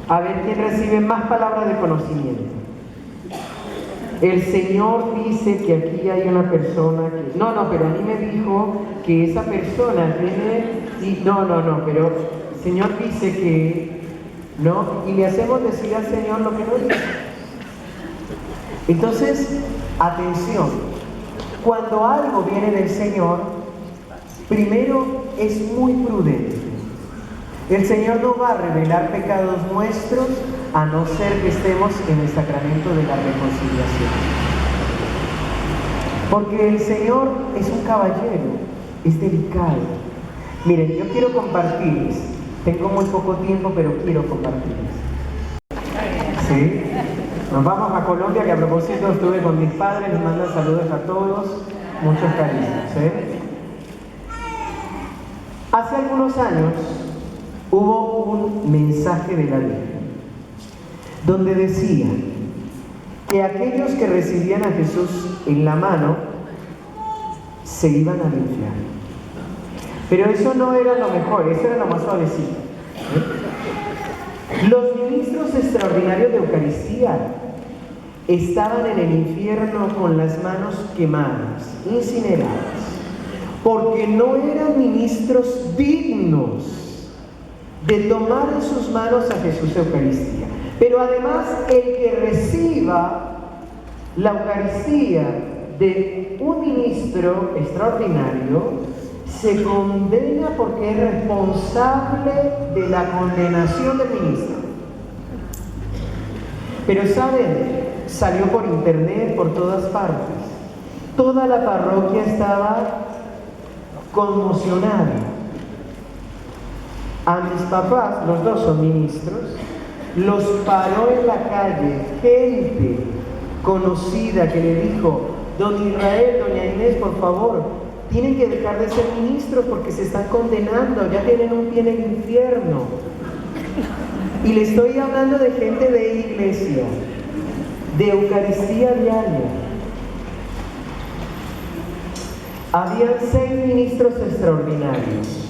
a ver quién recibe más palabras de conocimiento. El Señor dice que aquí hay una persona que... No, pero a mí me dijo que esa persona tiene... Y... No, pero el Señor dice que... ¿No? Y le hacemos decir al Señor lo que no dice. Entonces, atención. Cuando algo viene del Señor, primero es muy prudente. El Señor no va a revelar pecados nuestros a no ser que estemos en el sacramento de la reconciliación. Porque el Señor es un caballero, es delicado. Miren, yo quiero compartirles, tengo muy poco tiempo, pero quiero compartirles. ¿Sí? Nos vamos a Colombia, que a propósito estuve con mis padres, les mandan saludos a todos, muchos cariños. ¿Sí? Hace algunos años hubo un mensaje de la Biblia donde decía que aquellos que recibían a Jesús en la mano se iban al infierno. Pero eso no era lo mejor, eso era lo más suavecito. Los ministros extraordinarios de Eucaristía estaban en el infierno con las manos quemadas, incineradas, porque no eran ministros dignos de tomar en sus manos a Jesús Eucaristía. Pero además, el que reciba la Eucaristía de un ministro extraordinario se condena porque es responsable de la condenación del ministro. Pero ¿saben? Salió por internet, por todas partes. Toda la parroquia estaba conmocionada. A mis papás, los dos son ministros, los paró en la calle gente conocida que le dijo: don Israel, doña Inés, por favor, tienen que dejar de ser ministros porque se están condenando, ya tienen un pie en el infierno. Y le estoy hablando de gente de iglesia, de Eucaristía diaria. Habían 6 ministros extraordinarios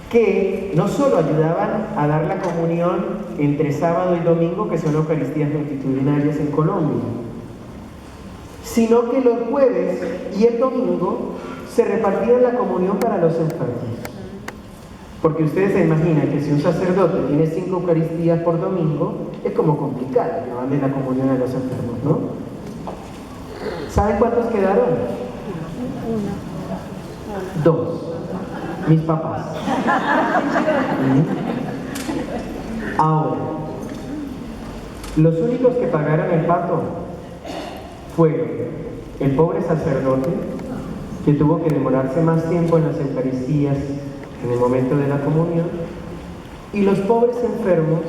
que no solo ayudaban a dar la comunión entre sábado y domingo, que son Eucaristías multitudinarias en Colombia, sino que los jueves y el domingo se repartían la comunión para los enfermos. Porque ustedes se imaginan que si un sacerdote tiene 5 Eucaristías por domingo, es como complicado llevarle la comunión a los enfermos, ¿no? ¿Saben cuántos quedaron? 2. Mis papás. Ahora, los únicos que pagaron el pato fueron el pobre sacerdote, que tuvo que demorarse más tiempo en las Eucaristías en el momento de la comunión, y los pobres enfermos,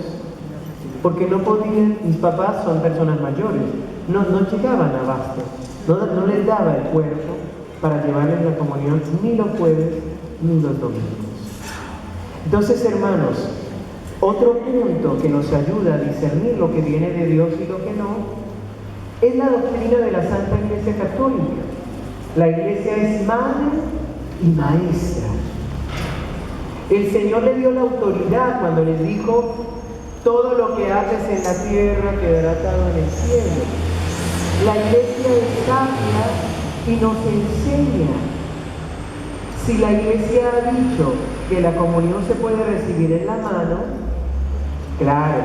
porque no podían. Mis papás son personas mayores, no llegaban a abasto, no les daba el cuerpo para llevarles la comunión ni los jueves ni los domingos. Entonces, hermanos, otro punto que nos ayuda a discernir lo que viene de Dios y lo que no, es la doctrina de la Santa Iglesia Católica. La Iglesia es madre y maestra. El Señor le dio la autoridad cuando les dijo: todo lo que haces en la tierra quedará atado en el cielo. La Iglesia es sabia y nos enseña. Si la Iglesia ha dicho que la comunión se puede recibir en la mano, claro,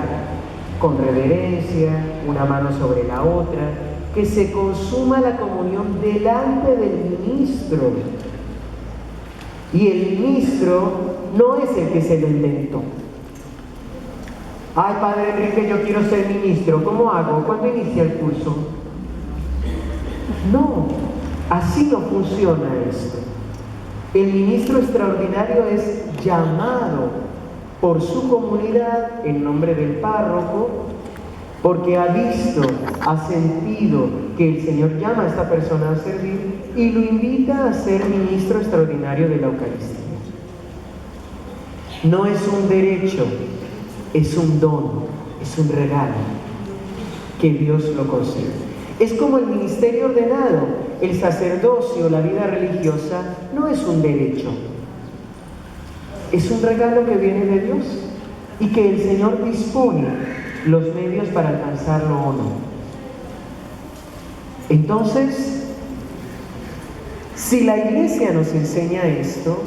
con reverencia, una mano sobre la otra, que se consuma la comunión delante del ministro. Y el ministro no es el que se lo inventó. Ay, Padre Enrique, yo quiero ser ministro. ¿Cómo hago? ¿Cuándo inicia el curso? No, así no funciona esto. El ministro extraordinario es llamado por su comunidad en nombre del párroco, porque ha visto, ha sentido que el Señor llama a esta persona a servir y lo invita a ser ministro extraordinario de la Eucaristía. No es un derecho, es un don, es un regalo que Dios lo concede. Es como el ministerio ordenado, el sacerdocio, la vida religiosa, no es un derecho. Es un regalo que viene de Dios y que el Señor dispone los medios para alcanzarlo o no. Entonces, si la Iglesia nos enseña esto,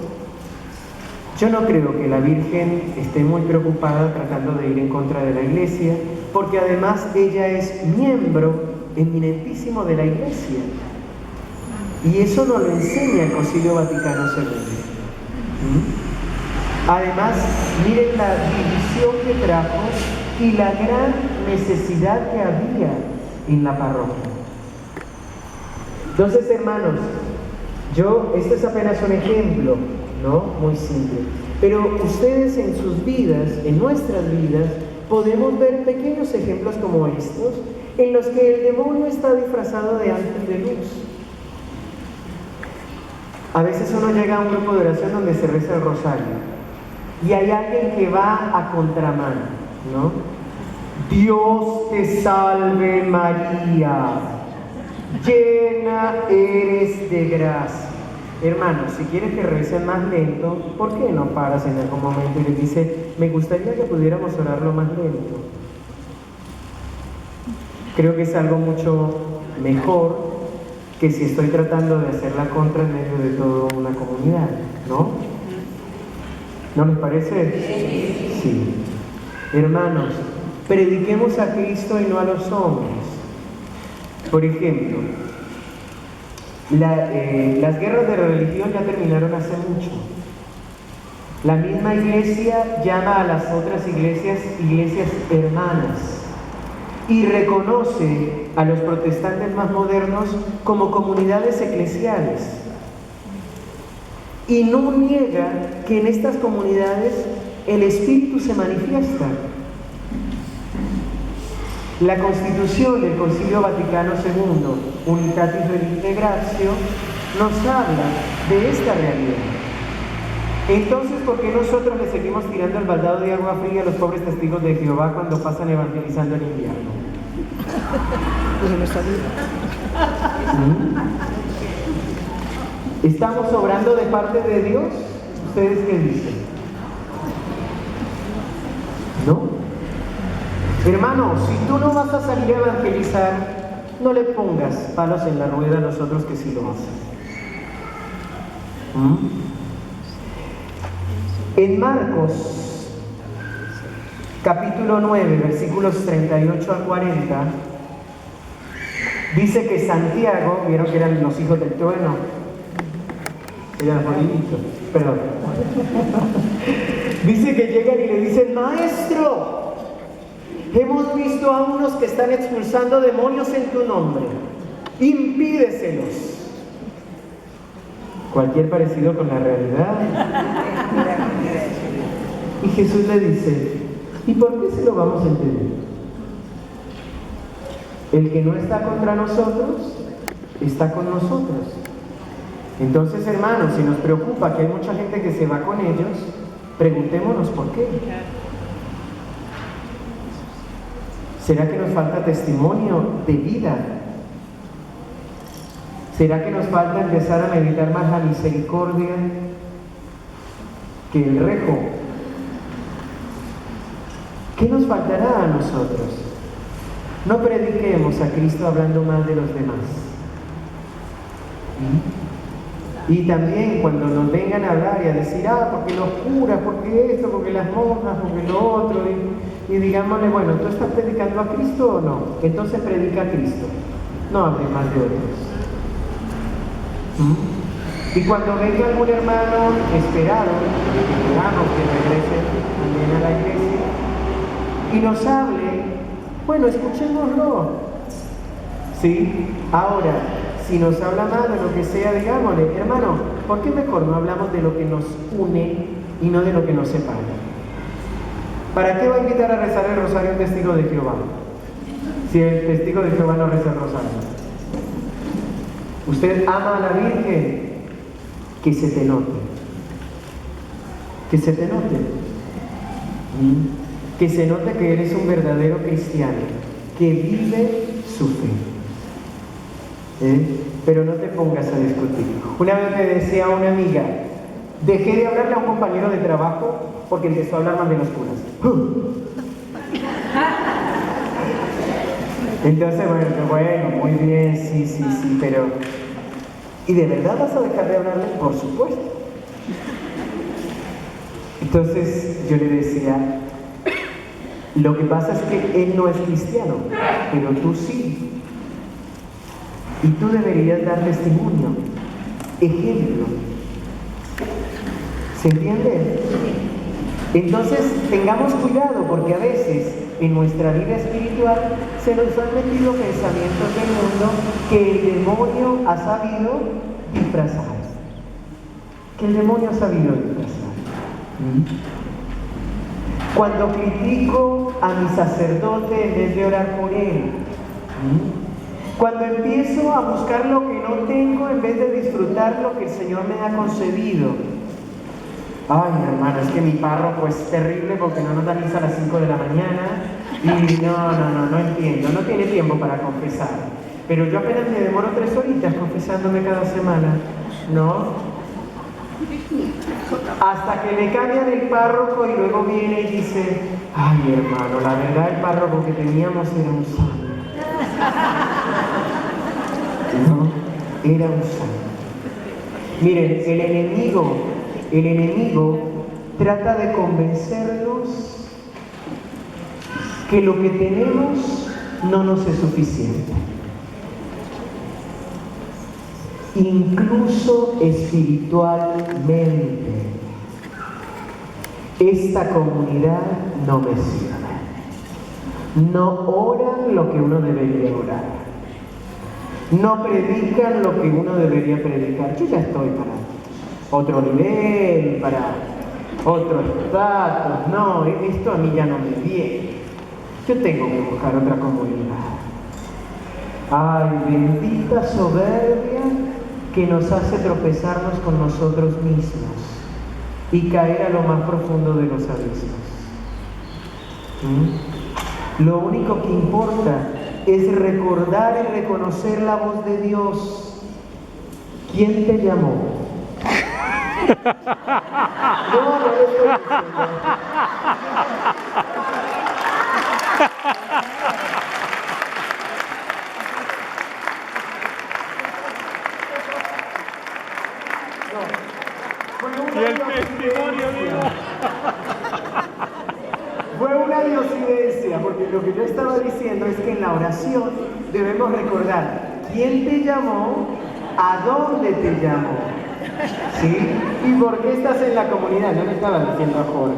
yo no creo que la Virgen esté muy preocupada tratando de ir en contra de la Iglesia, porque además ella es miembro eminentísimo de la Iglesia. Y eso nos lo enseña el Concilio Vaticano II. Además, miren la división que trajo y la gran necesidad que había en la parroquia. Entonces, hermanos, esto es apenas un ejemplo, ¿no? Muy simple. Pero ustedes en sus vidas, en nuestras vidas, podemos ver pequeños ejemplos como estos, en los que el demonio está disfrazado de ángel de luz. A veces uno llega a un grupo de oración donde se reza el rosario y hay alguien que va a contramano, ¿no? Dios te salve María, llena eres de gracia. Hermanos, si quieres que recen más lento, ¿por qué no paras en algún momento y le dices: me gustaría que pudiéramos orarlo más lento? Creo que es algo mucho mejor que si estoy tratando de hacer la contra en medio de toda una comunidad, ¿no? ¿No les parece? Sí. Hermanos, prediquemos a Cristo y no a los hombres. Por ejemplo, las guerras de religión ya terminaron hace mucho. La misma Iglesia llama a las otras iglesias hermanas y reconoce a los protestantes más modernos como comunidades eclesiales. Y no niega que en estas comunidades el Espíritu se manifiesta. La Constitución del Concilio Vaticano II, Unitatis Redemptio Gratio, nos habla de esta realidad. Entonces, ¿por qué nosotros le seguimos tirando el baldado de agua fría a los pobres testigos de Jehová cuando pasan evangelizando en invierno? ¿Estamos obrando de parte de Dios? ¿Ustedes qué dicen? ¿No? Hermano, si tú no vas a salir a evangelizar, no le pongas palos en la rueda a los otros que sí lo hacen. En Marcos, capítulo 9, versículos 38 al 40, dice que Santiago, vieron que eran los hijos del trueno, eran Juanito, perdón. Dice que llegan y le dicen: maestro, hemos visto a unos que están expulsando demonios en tu nombre, impídeselos. Cualquier parecido con la realidad. Y Jesús le dice: ¿y por qué se lo vamos a entender? El que no está contra nosotros, está con nosotros. Entonces, hermanos, si nos preocupa que hay mucha gente que se va con ellos, preguntémonos por qué. ¿Será que nos falta testimonio de vida? ¿Será que nos falta empezar a meditar más la misericordia que el rejo? ¿Qué nos faltará a nosotros? No prediquemos a Cristo hablando mal de los demás. Y también cuando nos vengan a hablar y a decir, porque los curas, porque esto, porque las monjas, porque lo otro, y digámosle, bueno, ¿tú estás predicando a Cristo o no? Entonces predica a Cristo. No hables mal de otros. Y cuando venga algún hermano esperado, esperamos que regrese también a la iglesia, y nos hable, bueno, escuchémoslo. ¿Sí? Ahora, si nos habla mal de lo que sea, digámosle, hermano, ¿por qué mejor no hablamos de lo que nos une y no de lo que nos separa? ¿Para qué va a invitar a rezar el rosario un testigo de Jehová? Si el testigo de Jehová no reza el rosario. Usted ama a la Virgen, que se te note. Que se te note. Que se note que eres un verdadero cristiano, que vive su fe. Pero no te pongas a discutir. Una vez me decía una amiga, dejé de hablarle a un compañero de trabajo porque empezó a hablar mal de los curas. Entonces, bueno, muy bien, sí, pero... ¿Y de verdad vas a dejar de hablarle? Por supuesto. Entonces yo le decía, lo que pasa es que él no es cristiano, pero tú sí. Y tú deberías dar testimonio, ejemplo. ¿Se entiende? Entonces tengamos cuidado, porque a veces en nuestra vida espiritual se nos han metido pensamientos del mundo que el demonio ha sabido disfrazar. Que el demonio ha sabido disfrazar. Cuando critico a mi sacerdote en vez de orar por él, cuando empiezo a buscar lo que no tengo en vez de disfrutar lo que el Señor me ha concedido. Ay, hermano, es que mi párroco es terrible porque no nos da misa a las 5 de la mañana y no entiendo, no tiene tiempo para confesar. Pero yo apenas me demoro 3 horitas confesándome cada semana, ¿no? Hasta que me cambian el párroco y luego viene y dice, ay, hermano, la verdad el párroco que teníamos era un santo. No, era un santo. Miren, el enemigo trata de convencernos que lo que tenemos no nos es suficiente. Incluso espiritualmente, esta comunidad no me sirve. No oran lo que uno debería orar. No predican lo que uno debería predicar. Yo ya estoy para otro nivel, para otro estatus. No, esto a mí ya no me viene. Yo tengo que buscar otra comunidad. Ay, bendita soberbia que nos hace tropezarnos con nosotros mismos y caer a lo más profundo de los abismos. Lo único que importa es recordar y reconocer la voz de Dios. ¿Quién te llamó? No, Y el testimonio vivo. Fue una diosidencia, porque lo que yo estaba diciendo es que en la oración debemos recordar quién te llamó, a dónde te llamó, ¿sí? Y por qué estás en la comunidad. No le estaba diciendo a Jorge.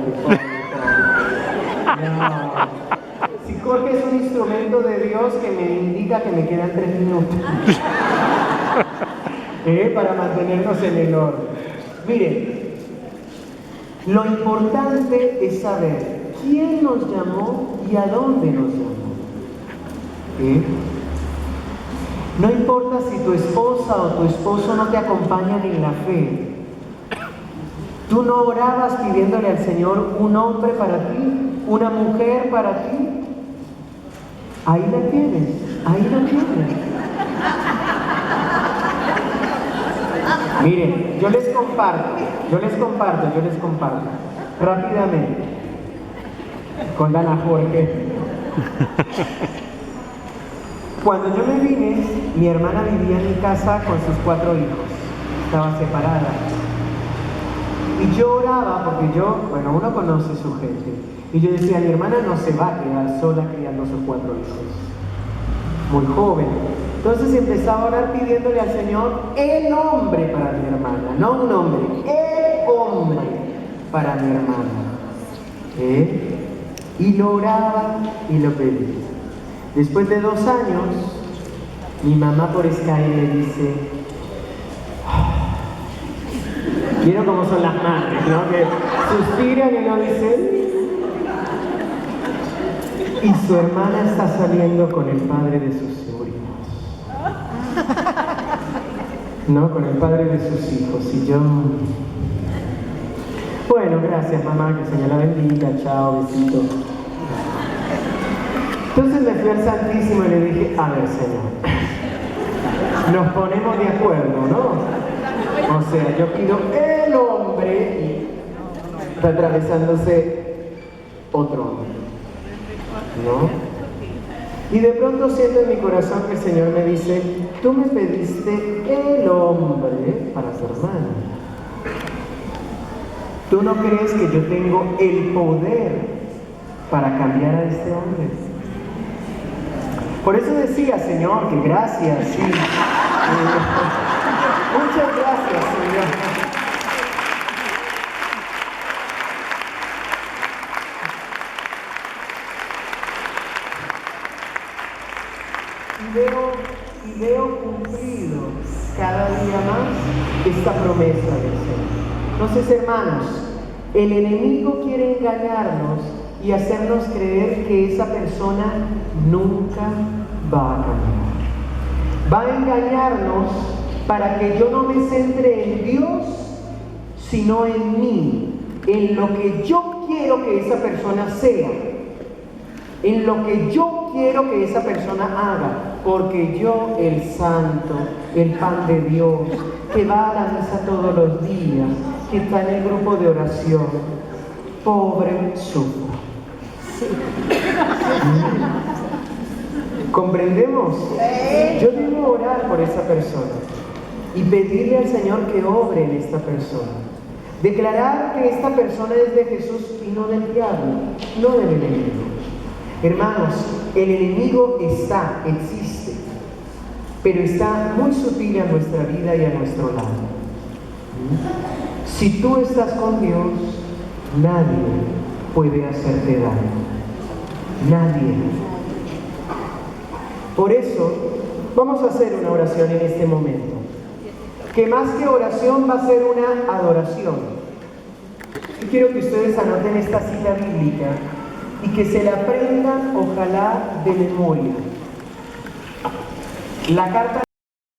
No. Si Jorge es un instrumento de Dios que me indica que me quedan 3 minutos para mantenernos en el orden. Miren, lo importante es saber quién nos llamó y a dónde nos llamó. No importa si tu esposa o tu esposo no te acompañan en la fe. Tú no orabas pidiéndole al Señor un hombre para ti, una mujer para ti. Ahí la tienes, ahí la tienes. Miren, yo les comparto rápidamente con Dana Jorge. Cuando yo me vine, mi hermana vivía en mi casa con sus 4 hijos, estaba separada. Y yo oraba porque uno conoce su gente. Y yo decía, mi hermana no se va a quedar sola criando sus 4 hijos. Muy joven. Entonces empezaba a orar pidiéndole al Señor el hombre para mi hermana, no un hombre, el hombre para mi hermana. Y lo oraba y lo pedía. Después de 2 años, mi mamá por Skype me dice, quiero como son las madres, ¿no? Que suspiran y no dicen, y su hermana está saliendo con el padre de sus sobrinos. No, con el padre de sus hijos. Y yo, bueno, gracias mamá, que el Señor la bendiga, chao, besito. Entonces me fui al Santísimo y le dije, a ver, Señor, nos ponemos de acuerdo, ¿no? O sea, yo pido el hombre y está atravesándose otro hombre, ¿no? Y de pronto siento en mi corazón que el Señor me dice, tú me pediste el hombre para su hermano. ¿Tú no crees que yo tengo el poder para cambiar a este hombre? Por eso decía, Señor, que gracias, sí. Muchas gracias, Señor. Y veo cumplido cada día más esta promesa del Señor. Entonces, hermanos, el enemigo quiere engañarnos y hacernos creer que esa persona nunca va a cambiar. Va a engañarnos para que yo no me centre en Dios, sino en mí, en lo que yo quiero que esa persona sea, en lo que yo quiero que esa persona haga, porque yo, el santo, el pan de Dios, que va a la misa todos los días, que está en el grupo de oración, pobre sufro. ¿Comprendemos? Yo debo orar por esa persona y pedirle al Señor que obre en esta persona. Declarar que esta persona es de Jesús y no del diablo, no del enemigo. Hermanos, el enemigo existe, pero está muy sutil a nuestra vida y a nuestro lado. Si tú estás con Dios, nadie puede hacerte daño. Nadie. Por eso, vamos a hacer una oración en este momento. Que más que oración va a ser una adoración. Y quiero que ustedes anoten esta cita bíblica y que se la aprendan, ojalá, de memoria. La carta